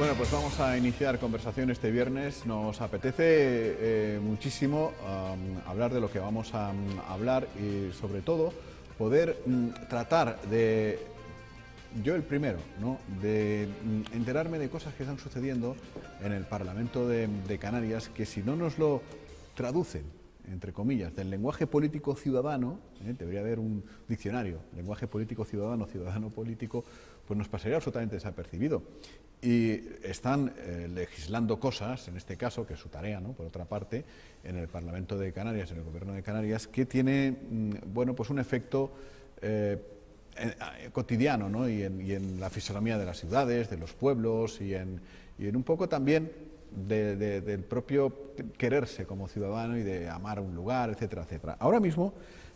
Bueno, pues vamos a iniciar conversación este viernes. Nos apetece muchísimo hablar de lo que vamos a hablar y sobre todo poder tratar de, yo el primero, ¿no?, de enterarme de cosas que están sucediendo en el Parlamento de Canarias que si no nos lo traducen, entre comillas, del lenguaje político ciudadano, debería haber un diccionario, lenguaje político ciudadano, ciudadano político, pues nos pasaría absolutamente desapercibido. Y están legislando cosas, en este caso, que es su tarea, ¿no?, por otra parte, en el Parlamento de Canarias, en el Gobierno de Canarias, que tiene, bueno, pues un efecto cotidiano, ¿no?, y en la fisonomía de las ciudades, de los pueblos, y en un poco también del propio quererse como ciudadano y de amar un lugar, etcétera, etcétera. Ahora mismo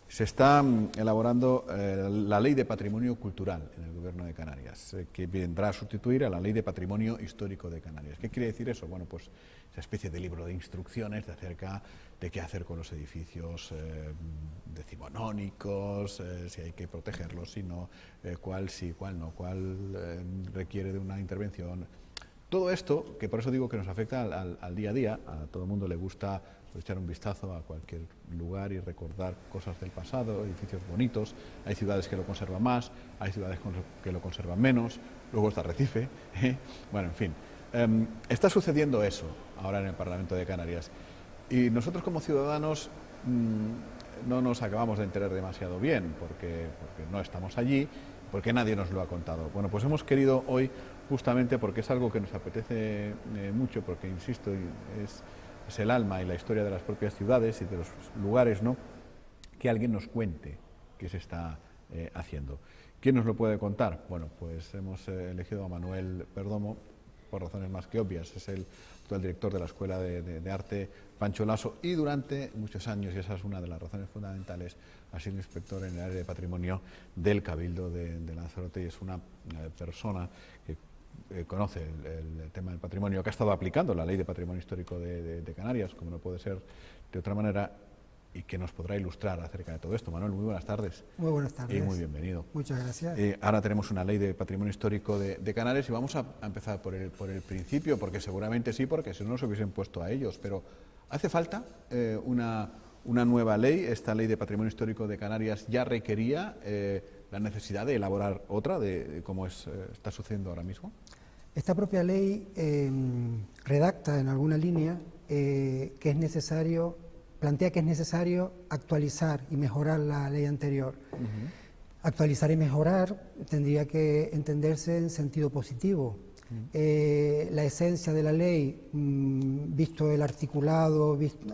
se está elaborando la Ley de Patrimonio Cultural en el Gobierno de Canarias, que vendrá a sustituir a la Ley de Patrimonio Histórico de Canarias. ¿Qué quiere decir eso? Bueno, pues esa especie de libro de instrucciones acerca de qué hacer con los edificios decimonónicos, si hay que protegerlos, si no, cuál sí, cuál no, cuál requiere de una intervención. Todo esto, que por eso digo que nos afecta al día a día, a todo el mundo le gusta echar un vistazo a cualquier lugar y recordar cosas del pasado, edificios bonitos. Hay ciudades que lo conservan más, hay ciudades que lo conservan menos, luego está Arrecife, bueno, en fin. Está sucediendo eso ahora en el Parlamento de Canarias y nosotros como ciudadanos no nos acabamos de enterar demasiado bien porque no estamos allí, porque nadie nos lo ha contado. Bueno, pues hemos querido hoy, justamente porque es algo que nos apetece mucho, porque, insisto, es el alma y la historia de las propias ciudades y de los lugares, ¿no?, que alguien nos cuente qué se está haciendo. ¿Quién nos lo puede contar? Bueno, pues hemos elegido a Manuel Perdomo, por razones más que obvias. Es el actual director de la Escuela de Arte Pancho Laso y durante muchos años, y esa es una de las razones fundamentales, ha sido inspector en el área de patrimonio del Cabildo de Lanzarote y es una persona que conoce el tema del patrimonio, que ha estado aplicando la Ley de Patrimonio Histórico de Canarias, como no puede ser de otra manera, y que nos podrá ilustrar acerca de todo esto. Manuel, muy buenas tardes. Muy buenas tardes. Y muy bienvenido. Muchas gracias. Ahora tenemos una Ley de Patrimonio Histórico de Canarias y vamos a empezar por el principio, porque seguramente sí, porque si no nos hubiesen puesto a ellos, pero ¿hace falta una nueva ley? Esta Ley de Patrimonio Histórico de Canarias ya requería la necesidad de elaborar otra, de cómo está sucediendo ahora mismo. Esta propia ley redacta en alguna línea que es necesario, plantea que es necesario actualizar y mejorar la ley anterior. Actualizar y mejorar tendría que entenderse en sentido positivo. La esencia de la ley, visto el articulado, visto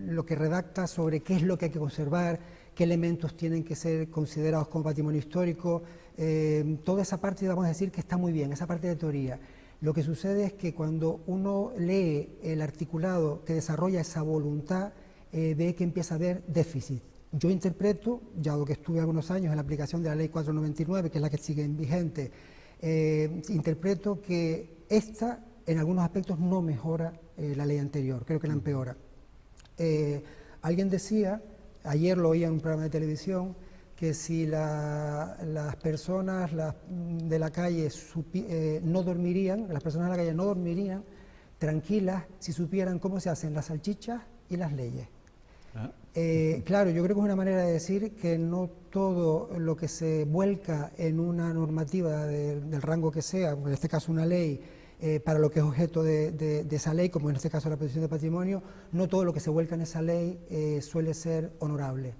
lo que redacta sobre qué es lo que hay que conservar, qué elementos tienen que ser considerados como patrimonio histórico, toda esa parte, vamos a decir que está muy bien, esa parte de teoría. Lo que sucede es que cuando uno lee el articulado que desarrolla esa voluntad, ve que empieza a haber déficit. Yo interpreto, ya lo que estuve algunos años en la aplicación de la Ley 499, que es la que sigue en vigente, interpreto que esta, en algunos aspectos, no mejora la ley anterior, creo que la empeora. Alguien decía, ayer lo oía en un programa de televisión, que si las personas de la calle no dormirían, las personas de la calle no dormirían tranquilas si supieran cómo se hacen las salchichas y las leyes. Claro, yo creo que es una manera de decir que no todo lo que se vuelca en una normativa del rango que sea, en este caso una ley, para lo que es objeto de esa ley, como en este caso la protección de patrimonio, no todo lo que se vuelca en esa ley suele ser honorable.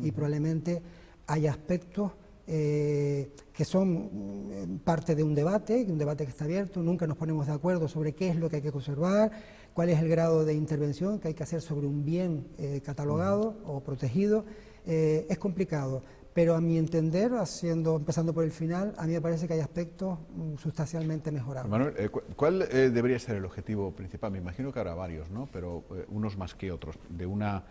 Y probablemente hay aspectos que son parte de un debate que está abierto, nunca nos ponemos de acuerdo sobre qué es lo que hay que conservar, cuál es el grado de intervención que hay que hacer sobre un bien catalogado o protegido. Es complicado, pero a mi entender, empezando por el final, a mí me parece que hay aspectos sustancialmente mejorables. Manuel, ¿cuál debería ser el objetivo principal? Me imagino que habrá varios, ¿no?, pero unos más que otros, de una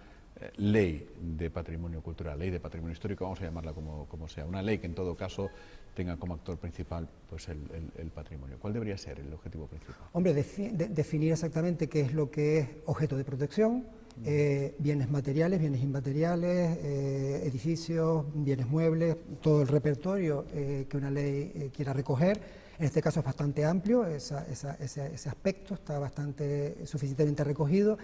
ley de patrimonio cultural, ley de patrimonio histórico, vamos a llamarla como sea, una ley que en todo caso tenga como actor principal pues el patrimonio. ¿Cuál debería ser el objetivo principal? Hombre, definir exactamente qué es lo que es objeto de protección, bienes materiales, bienes inmateriales, edificios, bienes muebles, todo el repertorio que una ley quiera recoger. En este caso es bastante amplio, ese aspecto está bastante suficientemente recogido.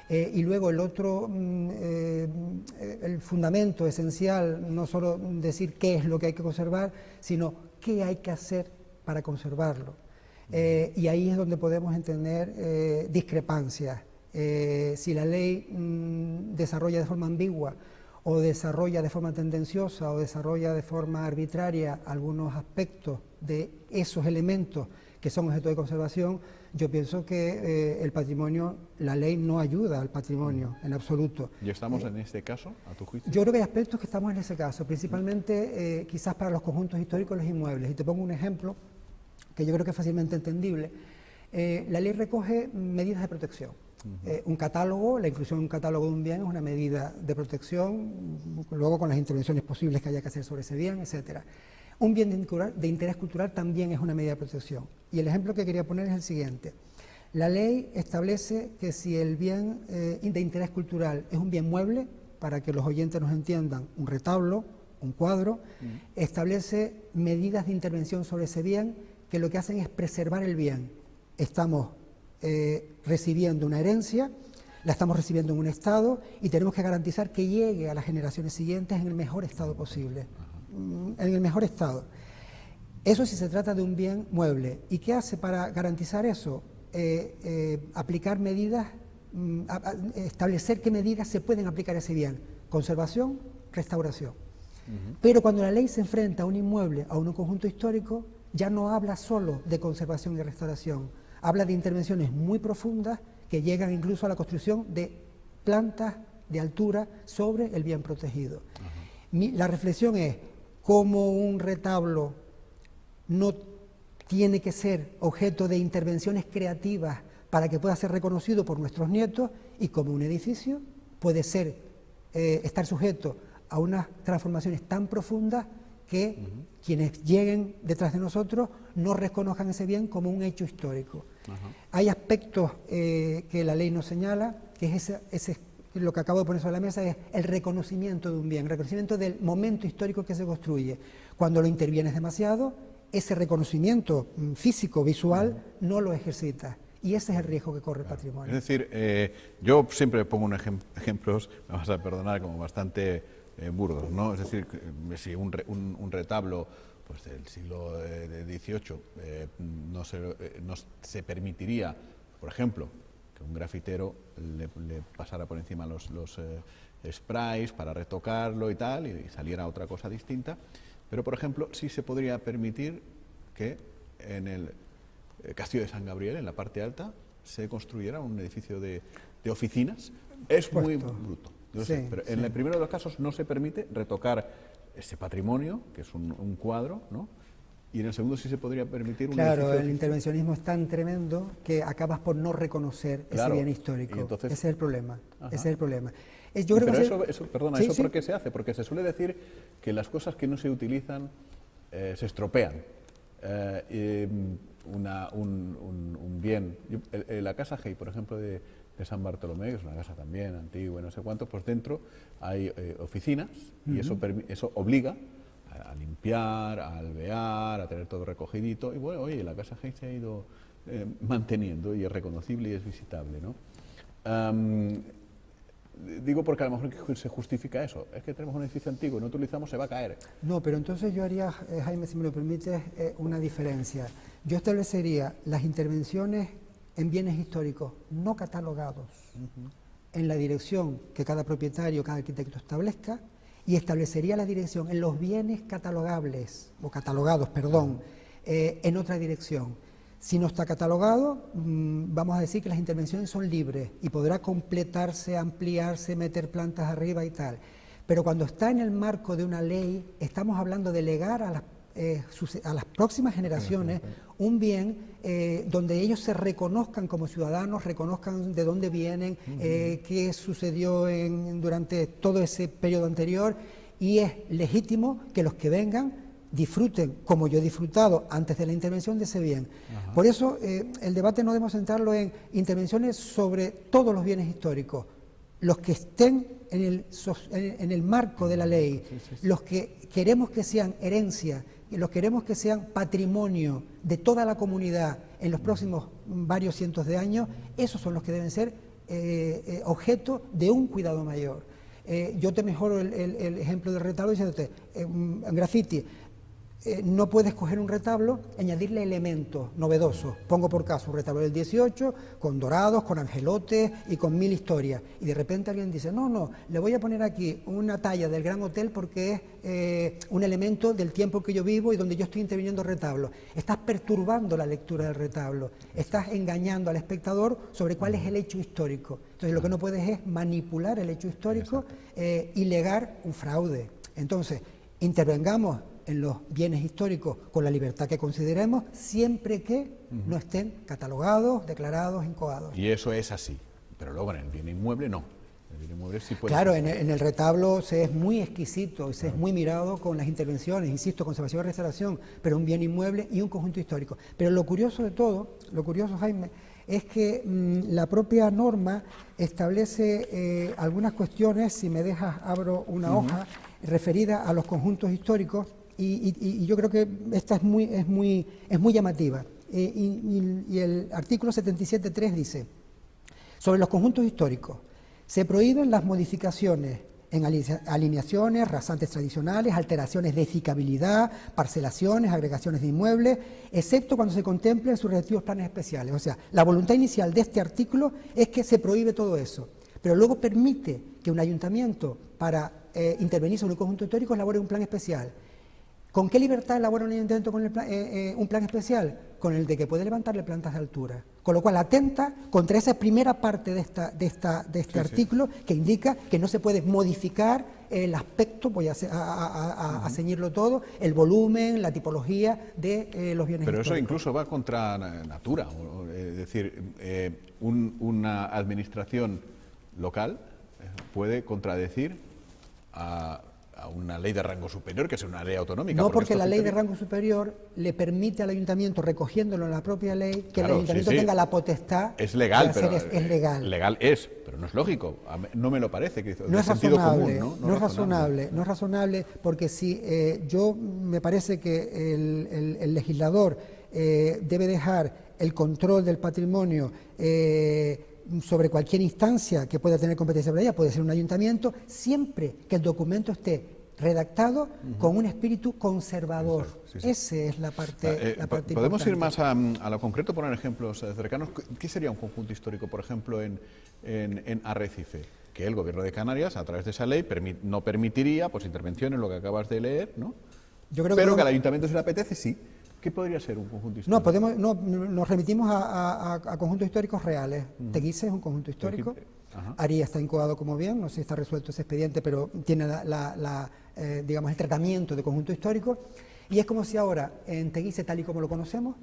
Y luego el otro, el fundamento esencial, no solo decir qué es lo que hay que conservar, sino qué hay que hacer para conservarlo. Y ahí es donde podemos entender discrepancias. Si la ley desarrolla de forma ambigua, o desarrolla de forma tendenciosa, o desarrolla de forma arbitraria algunos aspectos de esos elementos que son objeto de conservación, yo pienso que el patrimonio, la ley no ayuda al patrimonio en absoluto. ¿Y estamos en este caso, a tu juicio? Yo creo que hay aspectos que estamos en ese caso, principalmente quizás para los conjuntos históricos, los inmuebles. Y te pongo un ejemplo que yo creo que es fácilmente entendible. La ley recoge medidas de protección. Un catálogo, la inclusión de un catálogo de un bien es una medida de protección, luego con las intervenciones posibles que haya que hacer sobre ese bien, etcétera. Un bien de interés cultural también es una medida de protección. Y el ejemplo que quería poner es el siguiente. La ley establece que si el bien de interés cultural es un bien mueble, para que los oyentes nos entiendan, un retablo, un cuadro, establece medidas de intervención sobre ese bien que lo que hacen es preservar el bien. Estamos recibiendo una herencia, la estamos recibiendo en un estado y tenemos que garantizar que llegue a las generaciones siguientes en el mejor estado posible. En el mejor estado. Eso si se trata de un bien mueble. ¿Y qué hace para garantizar eso? Aplicar medidas, establecer qué medidas se pueden aplicar a ese bien. Conservación, restauración. Pero cuando la ley se enfrenta a un inmueble, a un conjunto histórico, ya no habla solo de conservación y restauración, habla de intervenciones muy profundas que llegan incluso a la construcción de plantas de altura sobre el bien protegido. La reflexión es cómo un retablo no tiene que ser objeto de intervenciones creativas para que pueda ser reconocido por nuestros nietos, y como un edificio puede ser, estar sujeto a unas transformaciones tan profundas que quienes lleguen detrás de nosotros no reconozcan ese bien como un hecho histórico. Hay aspectos que la ley nos señala, que es lo que acabo de poner sobre la mesa, es el reconocimiento de un bien, el reconocimiento del momento histórico que se construye. Cuando lo intervienes demasiado, ese reconocimiento físico, visual, no lo ejercitas. Y ese es el riesgo que corre el patrimonio. Es decir, yo siempre pongo ejemplos, me vas a perdonar, como bastante burdos, ¿no? Es decir, si un retablo pues del siglo XVIII no se permitiría, por ejemplo, que un grafitero le pasara por encima los sprays para retocarlo y tal, y saliera otra cosa distinta, pero por ejemplo sí se podría permitir que en el Castillo de San Gabriel, en la parte alta, se construyera un edificio de oficinas. Es muy bruto, yo sé, pero en el primero de los casos no se permite retocar ese patrimonio, que es un cuadro, ¿no? Y en el segundo sí se podría permitir un edificio. Claro, el intervencionismo es tan tremendo que acabas por no reconocer ese bien histórico. Entonces, ese es el problema. Ese es el problema. Yo creo pero eso, perdona, ¿eso por qué se hace? Porque se suele decir que las cosas que no se utilizan se estropean. Un bien, la casa Hey, por ejemplo, de San Bartolomé, que es una casa también antigua y no sé cuánto, pues dentro hay oficinas y eso obliga a limpiar, a alvear, a tener todo recogidito, y bueno, oye, la casa Hey se ha ido manteniendo y es reconocible y es visitable, ¿no? Digo porque a lo mejor se justifica eso, es que tenemos un edificio antiguo y no utilizamos, se va a caer. No, pero entonces yo haría, Jaime, si me lo permites, una diferencia. Yo establecería las intervenciones en bienes históricos no catalogados en la dirección que cada propietario, cada arquitecto establezca, y establecería la dirección en los bienes catalogables, o catalogados, perdón, en otra dirección. Si no está catalogado, vamos a decir que las intervenciones son libres y podrá completarse, ampliarse, meter plantas arriba y tal. Pero cuando está en el marco de una ley, estamos hablando de legar a las próximas generaciones un bien donde ellos se reconozcan como ciudadanos, reconozcan de dónde vienen, qué sucedió durante todo ese periodo anterior, y es legítimo que los que vengan disfruten, como yo he disfrutado antes de la intervención, de ese bien. Por eso el debate no debemos centrarlo en intervenciones sobre todos los bienes históricos, los que estén en el marco de la ley, los que queremos que sean herencia, los que queremos que sean patrimonio de toda la comunidad en los próximos varios cientos de años, esos son los que deben ser objeto de un cuidado mayor. Yo te mejoro el ejemplo del retablo diciéndote, en graffiti, no puedes coger un retablo, añadirle elementos novedosos. Pongo por caso un retablo del 18, con dorados, con angelotes y con 1000 historias. Y de repente alguien dice, no, le voy a poner aquí una talla del Gran Hotel porque es un elemento del tiempo que yo vivo y donde yo estoy interviniendo el retablo. Estás perturbando la lectura del retablo, estás engañando al espectador sobre cuál es el hecho histórico. Entonces lo que no puedes es manipular el hecho histórico y legar un fraude. Entonces, intervengamos en los bienes históricos con la libertad que consideremos, siempre que no estén catalogados, declarados, incoados. Y eso es así, pero luego en el bien inmueble no. El bien inmueble sí puede claro, ser. en el retablo se es muy exquisito y se es muy mirado con las intervenciones, insisto, conservación y restauración, pero un bien inmueble y un conjunto histórico. Pero lo curioso de todo, lo curioso, Jaime, es que la propia norma establece algunas cuestiones, si me dejas abro una hoja, referida a los conjuntos históricos, y yo creo que esta es muy llamativa. Y el artículo 77.3 dice, sobre los conjuntos históricos, se prohíben las modificaciones en alineaciones, rasantes tradicionales, alteraciones de edificabilidad, parcelaciones, agregaciones de inmuebles, excepto cuando se contemplen sus respectivos planes especiales. O sea, la voluntad inicial de este artículo es que se prohíbe todo eso, pero luego permite que un ayuntamiento, para intervenir sobre un conjunto histórico, elabore un plan especial. ¿Con qué libertad elabora un ayuntamiento con un plan especial? Con el de que puede levantarle plantas de altura. Con lo cual atenta contra esa primera parte de este artículo, que indica que no se puede modificar el aspecto, voy a ceñirlo todo, el volumen, la tipología de los bienes Pero históricos. eso incluso va contra natura, es decir, una administración local puede contradecir a una ley de rango superior, que es una ley autonómica. No, porque la ley de rango superior le permite al ayuntamiento, recogiéndolo en la propia ley, que claro, el ayuntamiento tenga la potestad es legal, de hacer pero es legal. Legal es, pero no es lógico. No me lo parece. Que no es sentido razonable, común, no es razonable, porque si yo me parece que el legislador debe dejar el control del patrimonio sobre cualquier instancia que pueda tener competencia sobre ella, puede ser un ayuntamiento, siempre que el documento esté redactado con un espíritu conservador. Esa es la parte ¿Podemos importante. ir más a lo concreto, poner ejemplos cercanos? ¿Qué sería un conjunto histórico, por ejemplo, en Arrecife? Que el Gobierno de Canarias, a través de esa ley, no permitiría pues intervenciones, lo que acabas de leer, ¿no? Yo creo pero que al ayuntamiento, si le apetece, sí. ¿Qué podría ser un conjunto histórico? Nos remitimos a conjuntos históricos reales. Teguise es un conjunto histórico. Aría está incoado como bien, no sé si está resuelto ese expediente, pero tiene digamos, el tratamiento de conjunto histórico. Y es como si ahora, en Teguise, tal y como lo conocemos,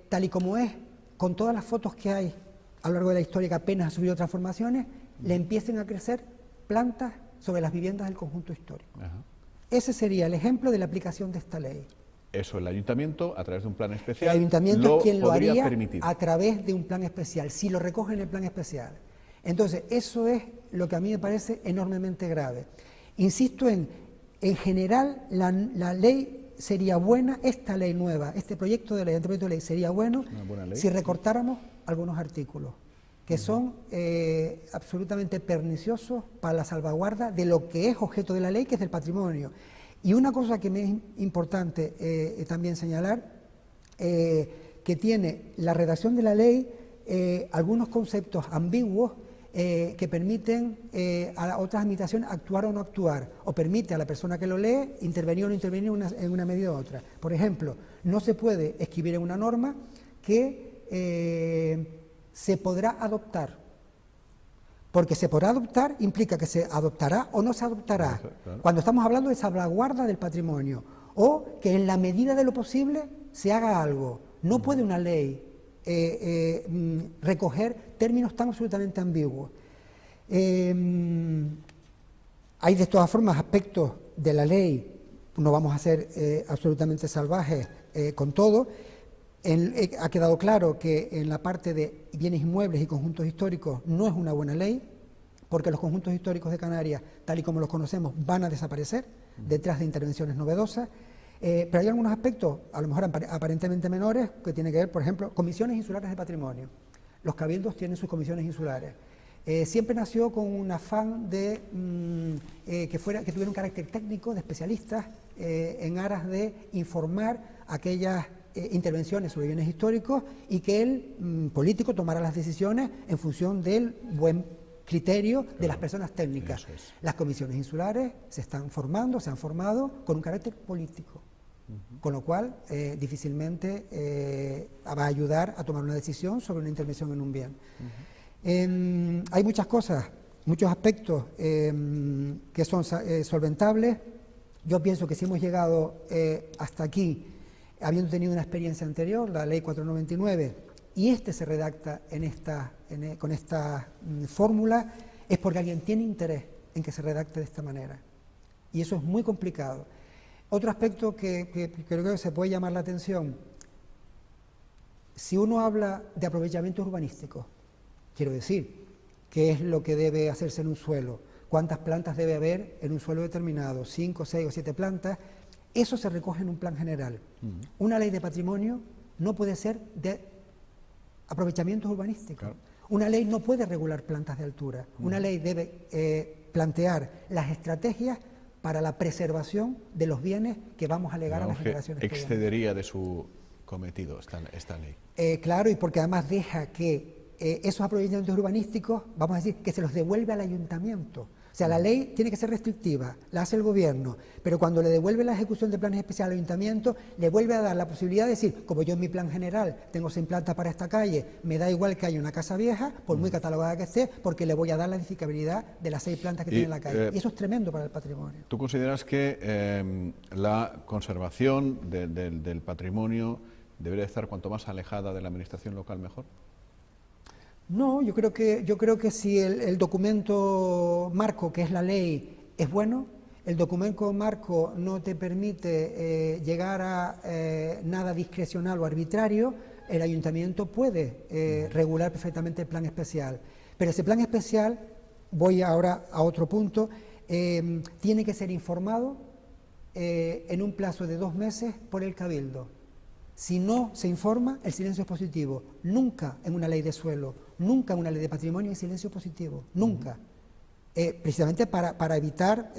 tal y como es, con todas las fotos que hay a lo largo de la historia que apenas ha sufrido transformaciones, le empiecen a crecer plantas sobre las viviendas del conjunto histórico. Ese sería el ejemplo de la aplicación de esta ley. Eso, el ayuntamiento, a través de un plan especial, el ayuntamiento es quien lo haría permitir. A través de un plan especial, si lo recoge en el plan especial. Entonces, eso es lo que a mí me parece enormemente grave. Insisto en general, la ley sería buena, esta ley nueva, este proyecto de ley, anteproyecto de ley, sería bueno si recortáramos algunos artículos que son absolutamente perniciosos para la salvaguarda de lo que es objeto de la ley, que es del patrimonio. Y una cosa que me es importante también señalar, que tiene la redacción de la ley algunos conceptos ambiguos que permiten a otras administraciones actuar o no actuar, o permite a la persona que lo lee intervenir o no intervenir en una medida u otra. Por ejemplo, no se puede escribir en una norma que se podrá adoptar. Porque se podrá adoptar implica que se adoptará o no se adoptará. Claro. Cuando estamos hablando de salvaguarda del patrimonio, o que en la medida de lo posible se haga algo. No puede una ley recoger términos tan absolutamente ambiguos. Hay de todas formas aspectos de la ley, no vamos a ser absolutamente salvajes con todo. Ha quedado claro que en la parte de bienes inmuebles y conjuntos históricos no es una buena ley, porque los conjuntos históricos de Canarias, tal y como los conocemos, van a desaparecer detrás de intervenciones novedosas. Pero hay algunos aspectos, a lo mejor aparentemente menores, que tienen que ver, por ejemplo, comisiones insulares de patrimonio. Los cabildos tienen sus comisiones insulares. Siempre nació con un afán de que tuviera un carácter técnico, de especialistas, en aras de informar aquellas intervenciones sobre bienes históricos y que el político tomara las decisiones en función del buen criterio de las personas técnicas. Las comisiones insulares se están formando, se han formado con un carácter político, con lo cual difícilmente va a ayudar a tomar una decisión sobre una intervención en un bien. Hay muchas cosas, muchos aspectos que son solventables. Yo pienso que si hemos llegado hasta aquí, habiendo tenido una experiencia anterior, la Ley 499, y se redacta con esta fórmula, es porque alguien tiene interés en que se redacte de esta manera. Y eso es muy complicado. Otro aspecto que creo que se puede llamar la atención, si uno habla de aprovechamientos urbanísticos, quiero decir, ¿qué es lo que debe hacerse en un suelo? ¿Cuántas plantas debe haber en un suelo determinado? 5, 6 o 7 plantas. Eso se recoge en un plan general. Una ley de patrimonio no puede ser de aprovechamientos urbanísticos. Claro. Una ley no puede regular plantas de altura. Una ley debe plantear las estrategias para la preservación de los bienes que vamos a legar a las generaciones que vienen. Excedería de su cometido esta ley. Claro, y porque además deja que esos aprovechamientos urbanísticos, vamos a decir, que se los devuelve al ayuntamiento. O sea, la ley tiene que ser restrictiva, la hace el gobierno, pero cuando le devuelve la ejecución de planes especiales al ayuntamiento, le vuelve a dar la posibilidad de decir, como yo en mi plan general tengo 100 plantas para esta calle, me da igual que haya una casa vieja, por muy catalogada que esté, porque le voy a dar la edificabilidad de las 6 plantas que tiene en la calle. Y eso es tremendo para el patrimonio. ¿Tú consideras que la conservación del patrimonio debería estar cuanto más alejada de la administración local mejor? No, yo creo que si el documento marco, que es la ley, es bueno, el documento marco no te permite llegar a nada discrecional o arbitrario, el ayuntamiento puede regular perfectamente el plan especial. Pero ese plan especial, voy ahora a otro punto, tiene que ser informado en un plazo de 2 meses por el Cabildo. Si no se informa, el silencio es positivo. Nunca en una ley de suelo, nunca en una ley de patrimonio hay silencio positivo, nunca. Precisamente para evitar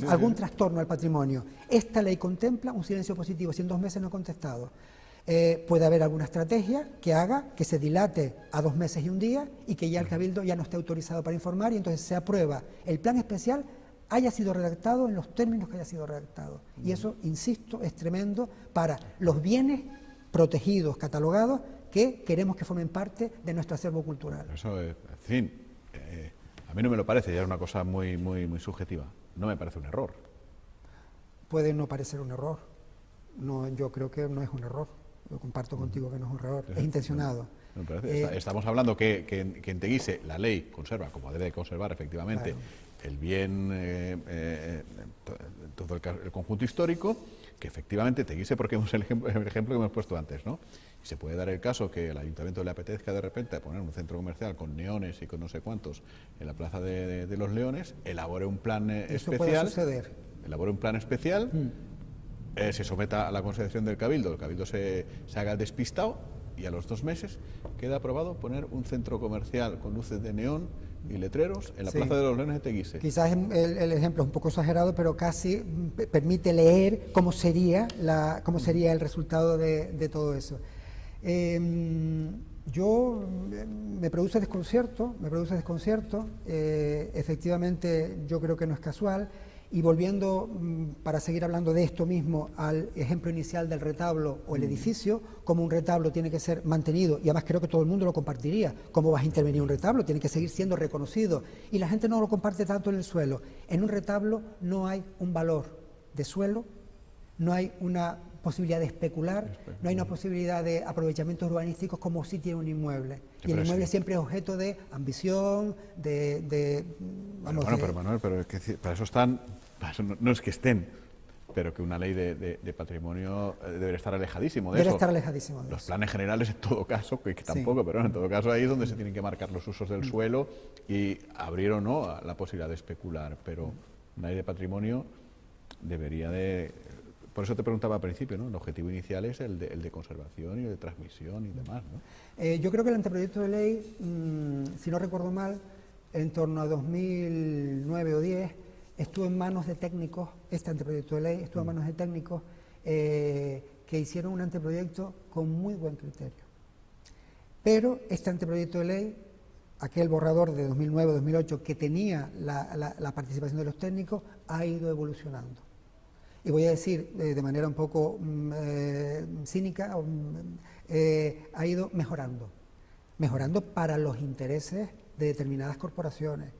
algún trastorno al patrimonio. Esta ley contempla un silencio positivo, si en 2 meses no ha contestado. Puede haber alguna estrategia que haga que se dilate a 2 meses y 1 día y que ya el Cabildo ya no esté autorizado para informar y entonces se aprueba el plan especial, haya sido redactado en los términos que haya sido redactado. Y eso, insisto, es tremendo para los bienes protegidos, catalogados, que queremos que formen parte de nuestro acervo cultural. Eso, en fin, a mí no me lo parece, ya es una cosa muy subjetiva. No me parece un error. Puede no parecer un error. No, yo creo que no es un error. Yo comparto contigo que no es un error, es intencionado. Me parece, estamos hablando que en Teguise la ley conserva, como debe conservar efectivamente, claro, el bien, todo el conjunto histórico, que efectivamente Teguise, porque es el ejemplo que hemos puesto antes, ¿no? Y se puede dar el caso que al ayuntamiento le apetezca de repente poner un centro comercial con neones y con no sé cuántos en la plaza de los Leones, elabore un plan especial. Puede suceder. Elabore un plan especial. Se someta a la consideración del Cabildo, el Cabildo se haga el despistado y a los 2 meses queda aprobado poner un centro comercial con luces de neón y letreros en la Plaza de los Leones de Teguise. Quizás el ejemplo es un poco exagerado, pero casi permite leer cómo sería el resultado de todo eso. Yo me produce desconcierto, efectivamente yo creo que no es casual. Y volviendo, para seguir hablando de esto mismo, al ejemplo inicial del retablo o el edificio, como un retablo tiene que ser mantenido, y además creo que todo el mundo lo compartiría. ¿Cómo vas a intervenir un retablo? Tiene que seguir siendo reconocido. Y la gente no lo comparte tanto en el suelo. En un retablo no hay un valor de suelo no hay una posibilidad de especular, no hay una posibilidad de aprovechamientos urbanísticos como sí tiene un inmueble. Y el inmueble siempre es objeto de ambición, Pero Manuel, pero es que para eso están, no es que estén, pero que una ley de patrimonio debería estar alejadísimo de eso. Debe estar alejadísimo de los eso. planes generales, en todo caso, que tampoco, pero en todo caso ahí es donde se tienen que marcar los usos del suelo y abrir o no la posibilidad de especular. Pero una ley de patrimonio debería de... Por eso te preguntaba al principio, ¿no? El objetivo inicial es el de conservación y de transmisión y demás, ¿no? Yo creo que el anteproyecto de ley, si no recuerdo mal, en torno a 2009 o 10, estuvo en manos de técnicos, este anteproyecto de ley estuvo en manos de técnicos que hicieron un anteproyecto con muy buen criterio. Pero este anteproyecto de ley, aquel borrador de 2009-2008 que tenía la participación de los técnicos, ha ido evolucionando. Y voy a decir de manera un poco cínica, ha ido mejorando para los intereses de determinadas corporaciones,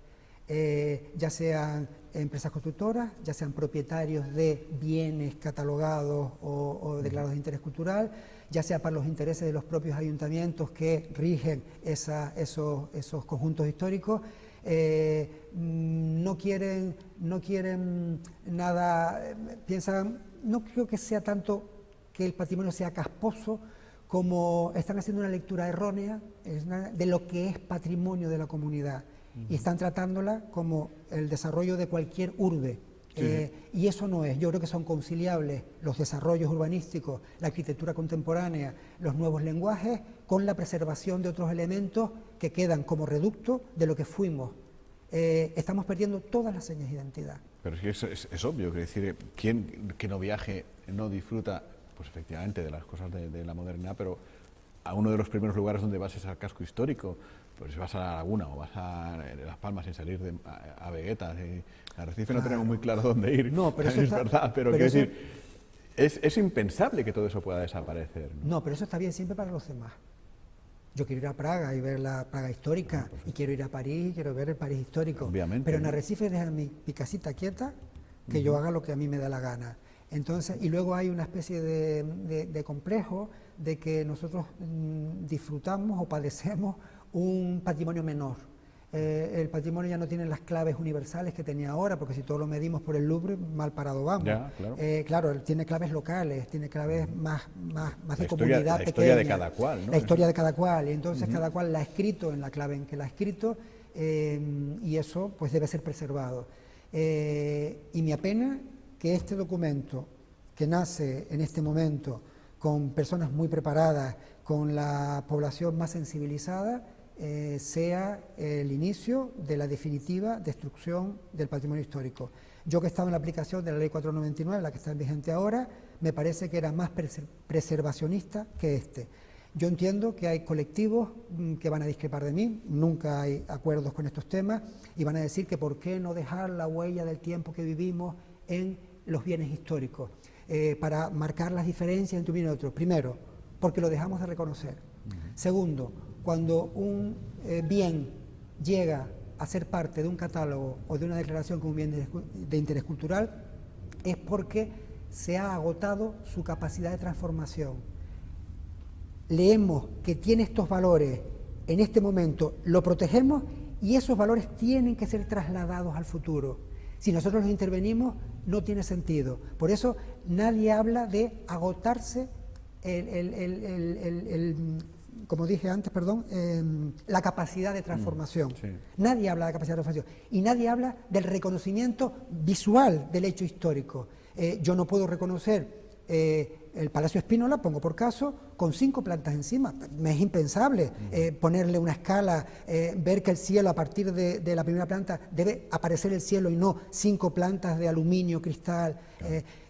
ya sean empresas constructoras, ya sean propietarios de bienes catalogados o declarados de interés cultural, ya sea para los intereses de los propios ayuntamientos que rigen esos conjuntos históricos. No quieren nada, piensan, no creo que sea tanto que el patrimonio sea casposo, como están haciendo una lectura errónea de lo que es patrimonio de la comunidad y están tratándola como el desarrollo de cualquier urbe. Y eso no es. Yo creo que son conciliables los desarrollos urbanísticos, la arquitectura contemporánea, los nuevos lenguajes, con la preservación de otros elementos que quedan como reducto de lo que fuimos. Estamos perdiendo todas las señas de identidad. Pero es obvio, que decir, quien que no viaje no disfruta, pues efectivamente, de las cosas de la modernidad, pero a uno de los primeros lugares donde vas es al casco histórico. Pues si vas a la Laguna o vas a Las Palmas sin salir a Veguetas, a Arrecife, no tenemos muy claro dónde ir. No, pero eso es está, verdad, pero quiero decir, es impensable que todo eso pueda desaparecer, ¿no? No, pero eso está bien siempre para los demás. Yo quiero ir a Praga y ver la Praga histórica, y quiero ir a París y quiero ver el París histórico. Obviamente, pero en ¿no? Arrecife dejan mi casita quieta, que yo haga lo que a mí me da la gana. Entonces, y luego hay una especie de complejo de que nosotros disfrutamos o padecemos un patrimonio menor. El patrimonio ya no tiene las claves universales que tenía ahora, porque si todo lo medimos por el Louvre, mal parado vamos. Ya, claro. Claro, tiene claves locales, tiene claves más de historia, comunidad la pequeña. historia de cada cual, ¿no? La historia de cada cual, y entonces cada cual la ha escrito en la clave en que la ha escrito, y eso pues debe ser preservado. Y me apena que este documento, que nace en este momento con personas muy preparadas, con la población más sensibilizada, sea el inicio de la definitiva destrucción del patrimonio histórico. Yo, que estaba en la aplicación de la Ley 499, la que está vigente ahora, me parece que era más preservacionista que este. Yo entiendo que hay colectivos que van a discrepar de mí, nunca hay acuerdos con estos temas, y van a decir que por qué no dejar la huella del tiempo que vivimos en los bienes históricos, para marcar las diferencias entre un bien y otro. Primero, porque lo dejamos de reconocer. Segundo, cuando un bien llega a ser parte de un catálogo o de una declaración como un bien de interés cultural, es porque se ha agotado su capacidad de transformación. Leemos que tiene estos valores en este momento, lo protegemos y esos valores tienen que ser trasladados al futuro. Si nosotros los intervenimos, no tiene sentido. Por eso nadie habla de agotarse como dije antes, la capacidad de transformación. Sí. Nadie habla de la capacidad de transformación y nadie habla del reconocimiento visual del hecho histórico. Yo no puedo reconocer el Palacio Spínola, pongo por caso, con 5 plantas encima. Me es impensable ponerle una escala, ver que el cielo a partir de la primera planta debe aparecer el cielo y no 5 plantas de aluminio, cristal,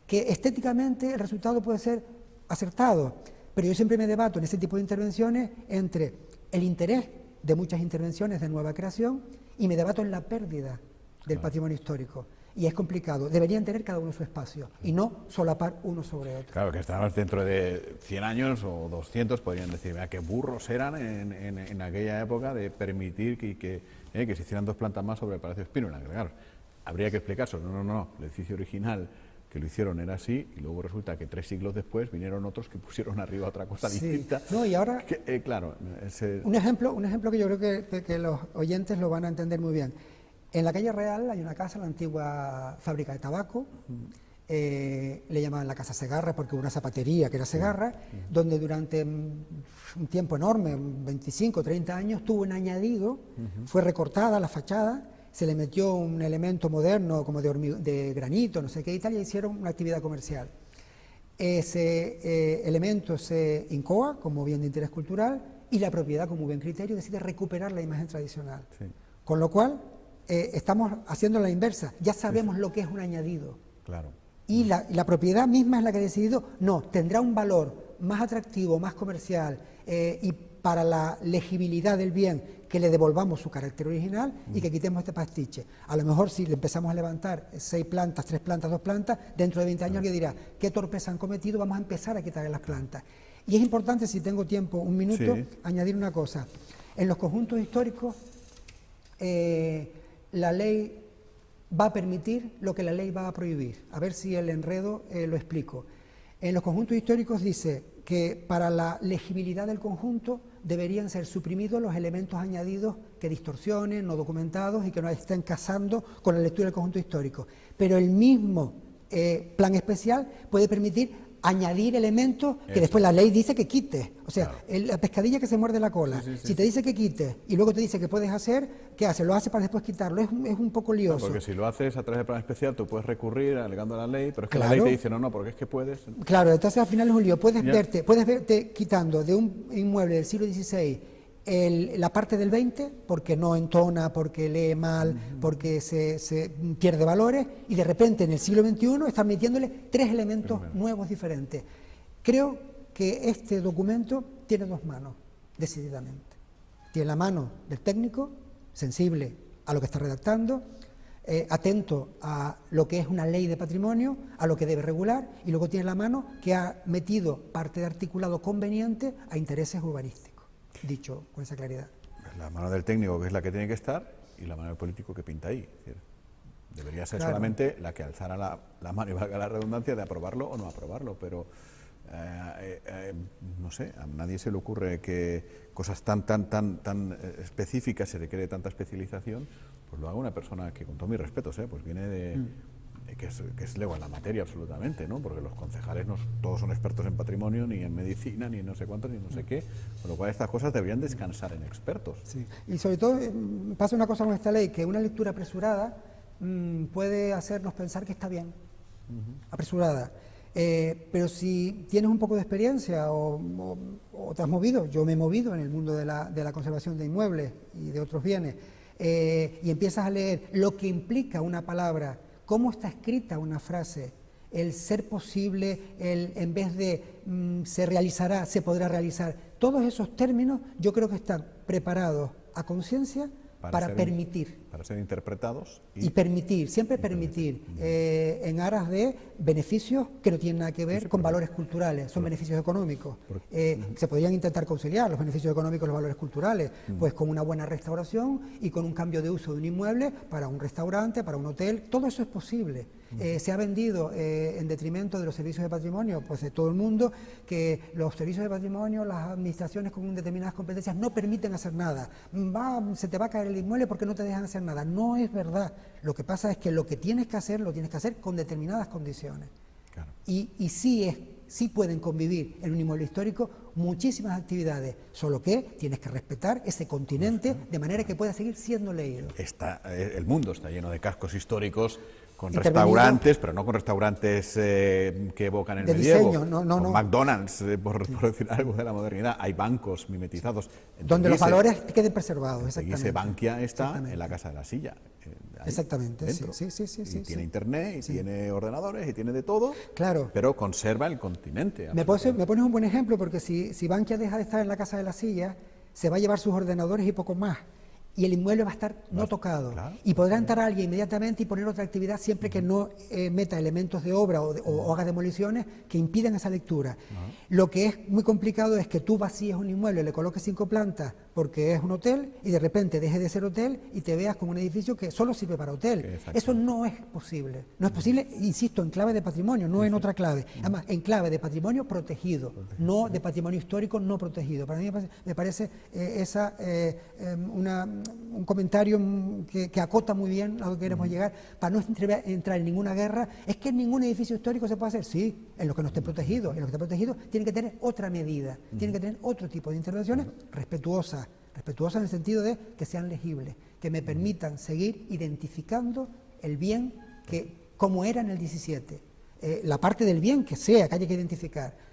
que estéticamente el resultado puede ser acertado. Pero yo siempre me debato en ese tipo de intervenciones entre el interés de muchas intervenciones de nueva creación y me debato en la pérdida del patrimonio histórico. Y es complicado. Deberían tener cada uno su espacio y no solapar uno sobre otro. Claro, que estamos dentro de 100 años o 200, podrían decir, vea, qué burros eran en aquella época de permitir que se hicieran 2 plantas más sobre el Palacio Spínola. Claro, habría que explicárselo. No. El edificio original que lo hicieron era así, y luego resulta que 3 siglos después vinieron otros que pusieron arriba otra cosa distinta. No, y ahora, claro, un ejemplo que yo creo que los oyentes lo van a entender muy bien. En la calle Real hay una casa, la antigua fábrica de tabaco, le llamaban la Casa Segarra porque hubo una zapatería que era Segarra, donde durante un tiempo enorme, 25, 30 años, tuvo un añadido, fue recortada la fachada, se le metió un elemento moderno como de granito, no sé qué y tal, y hicieron una actividad comercial. Ese elemento se incoa como bien de interés cultural y la propiedad como buen criterio decide recuperar la imagen tradicional. Sí. Con lo cual, estamos haciendo la inversa, ya sabemos lo que es un añadido. Claro. Y la propiedad misma es la que ha decidido, no, tendrá un valor más atractivo, más comercial, y para la legibilidad del bien, que le devolvamos su carácter original y que quitemos este pastiche. A lo mejor si le empezamos a levantar 6 plantas, 3 plantas, 2 plantas, dentro de 20 años alguien dirá, qué torpeza han cometido, vamos a empezar a quitarle las plantas. Y es importante, si tengo tiempo, un minuto, añadir una cosa. En los conjuntos históricos, la ley va a permitir lo que la ley va a prohibir. A ver si el enredo lo explico. En los conjuntos históricos dice que para la legibilidad del conjunto deberían ser suprimidos los elementos añadidos que distorsionen, no documentados y que no estén casando con la lectura del conjunto histórico. Pero el mismo plan especial puede permitir añadir elementos que después la ley dice que quites. O sea, la pescadilla que se muerde la cola. Si te dice que quites y luego te dice que puedes hacer, ¿qué haces? Lo haces para después quitarlo. Es un poco lioso. No, porque si lo haces a través del plan especial, tú puedes recurrir alegando la ley, pero es que la ley te dice, no, porque es que puedes. Claro, entonces al final es un lío. Puedes verte quitando de un inmueble del siglo XVI la parte del 20, porque no entona, porque lee mal, porque se pierde valores, y de repente en el siglo XXI están metiéndole 3 elementos nuevos diferentes. Creo que este documento tiene 2 manos, decididamente. Tiene la mano del técnico, sensible a lo que está redactando, atento a lo que es una ley de patrimonio, a lo que debe regular, y luego tiene la mano que ha metido parte de articulado conveniente a intereses urbanísticos. Dicho con esa claridad. La mano del técnico, que es la que tiene que estar, y la mano del político que pinta ahí. Es decir, debería ser solamente la que alzara la mano, y valga la redundancia, de aprobarlo o no aprobarlo, pero no sé, a nadie se le ocurre que cosas tan específicas, se requiere tanta especialización, pues lo haga una persona que, con todo mi respeto, pues viene de... Que es legua en la materia absolutamente, ¿no? Porque los concejales no todos son expertos en patrimonio, ni en medicina, ni en no sé cuántos, ni no sé qué, con lo cual estas cosas deberían descansar en expertos. Sí. Y sobre todo pasa una cosa con esta ley, que una lectura apresurada puede hacernos pensar que está bien, apresurada. Pero si tienes un poco de experiencia o te has movido, yo me he movido en el mundo de la conservación de inmuebles y de otros bienes, y empiezas a leer lo que implica una palabra, cómo está escrita una frase, el ser posible, el en vez de se realizará, se podrá realizar. Todos esos términos yo creo que están preparados a conciencia para permitir. Para ser interpretados. Y permitir, siempre permitir, en aras de beneficios que no tienen nada que ver con valores culturales, son beneficios económicos. Se podrían intentar conciliar los beneficios económicos y los valores culturales, pues con una buena restauración y con un cambio de uso de un inmueble para un restaurante, para un hotel, todo eso es posible. Se ha vendido en detrimento de los servicios de patrimonio, pues de todo el mundo, que los servicios de patrimonio, las administraciones con determinadas competencias no permiten hacer nada. Se te va a caer el inmueble porque no te dejan hacer nada. No es verdad. Lo que pasa es que lo que tienes que hacer, lo tienes que hacer con determinadas condiciones. Claro. Y sí pueden convivir en un inmueble histórico muchísimas actividades, solo que tienes que respetar ese continente de manera que pueda seguir siendo leído. El mundo está lleno de cascos históricos con restaurantes, pero no con restaurantes que evocan el medievo, con McDonald's, por decir algo de la modernidad. Hay bancos mimetizados. Donde los valores queden preservados, exactamente. Y Bankia está en la Casa de la Silla. Exactamente, dentro. Sí. Tiene internet, y tiene ordenadores, y tiene de todo, claro. Pero conserva el continente. Me pones un buen ejemplo, porque si Bankia deja de estar en la Casa de la Silla, se va a llevar sus ordenadores y poco más. Y el inmueble va a estar no tocado. Claro, y podrá entrar alguien inmediatamente y poner otra actividad siempre que no meta elementos de obra o haga demoliciones que impidan esa lectura. Lo que es muy complicado es que tú vacíes un inmueble, le coloques 5 plantas, porque es un hotel y de repente deje de ser hotel y te veas con un edificio que solo sirve para hotel. Eso no es posible. No es posible, insisto, en clave de patrimonio, no en otra clave. Además, en clave de patrimonio protegido, no de patrimonio histórico no protegido. Para mí me parece un comentario que acota muy bien a lo que queremos llegar, para no entrar en ninguna guerra. Es que en ningún edificio histórico se puede hacer, sí, en lo que no esté protegido. En lo que esté protegido tiene que tener otra medida, tiene que tener otro tipo de intervenciones respetuosas en el sentido de que sean legibles, que me permitan seguir identificando el bien como era en el 17. La parte del bien que sea, que haya que identificar.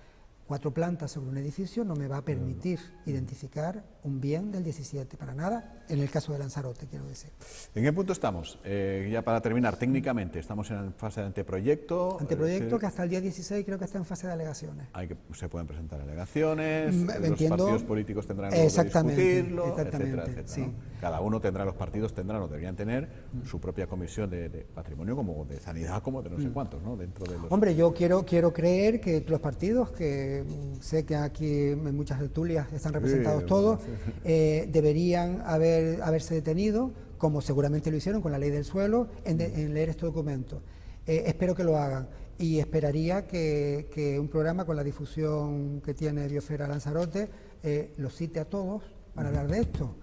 4 plantas sobre un edificio no me va a permitir identificar un bien del 17, para nada, en el caso de Lanzarote, quiero decir. ¿En qué punto estamos? Ya para terminar, técnicamente, estamos en fase de anteproyecto. Anteproyecto que hasta el día 16 creo que está en fase de alegaciones. Se pueden presentar alegaciones, los partidos políticos tendrán que discutirlo, etcétera, etcétera. Sí. ¿No? Cada uno tendrá, los partidos tendrán o deberían tener su propia comisión de patrimonio, como de sanidad, como de no sé cuántos, ¿no? Dentro de los... Hombre, yo quiero creer que los partidos, que sé que aquí en muchas tertulias están representados todos, deberían haberse detenido, como seguramente lo hicieron con la ley del suelo, en leer este documento. Espero que lo hagan y esperaría que un programa con la difusión que tiene Biosfera Lanzarote los cite a todos para hablar de esto.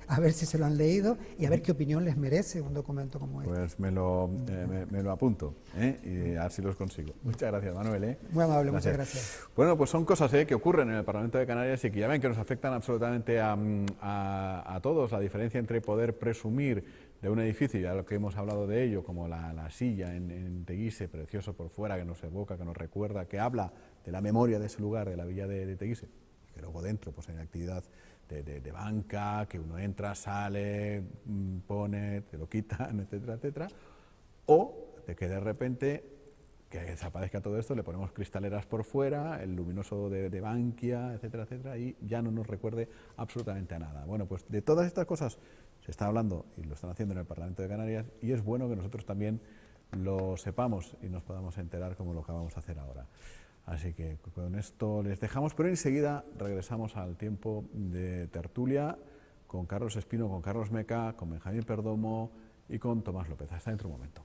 A ver si se lo han leído y a ver qué opinión les merece un documento como este. Pues me lo apunto, y a ver si los consigo. Muchas gracias, Manuel. Muy amable, muchas gracias. Bueno, pues son cosas que ocurren en el Parlamento de Canarias y que ya ven que nos afectan absolutamente a todos. La diferencia entre poder presumir de un edificio, ya lo que hemos hablado de ello, como la silla en Teguise, precioso por fuera, que nos evoca, que nos recuerda, que habla de la memoria de ese lugar, de la villa de Teguise, que luego dentro pues hay actividad de banca, que uno entra, sale, pone, te lo quitan, etcétera, etcétera, o de que de repente, que desaparezca todo esto, le ponemos cristaleras por fuera, el luminoso de Bankia, etcétera, etcétera, y ya no nos recuerde absolutamente a nada. Bueno, pues de todas estas cosas se está hablando y lo están haciendo en el Parlamento de Canarias, y es bueno que nosotros también lo sepamos y nos podamos enterar como lo que vamos a hacer ahora. Así que con esto les dejamos, pero enseguida regresamos al tiempo de tertulia con Carlos Espino, con Carlos Meca, con Benjamín Perdomo y con Tomás López. Hasta dentro de un momento.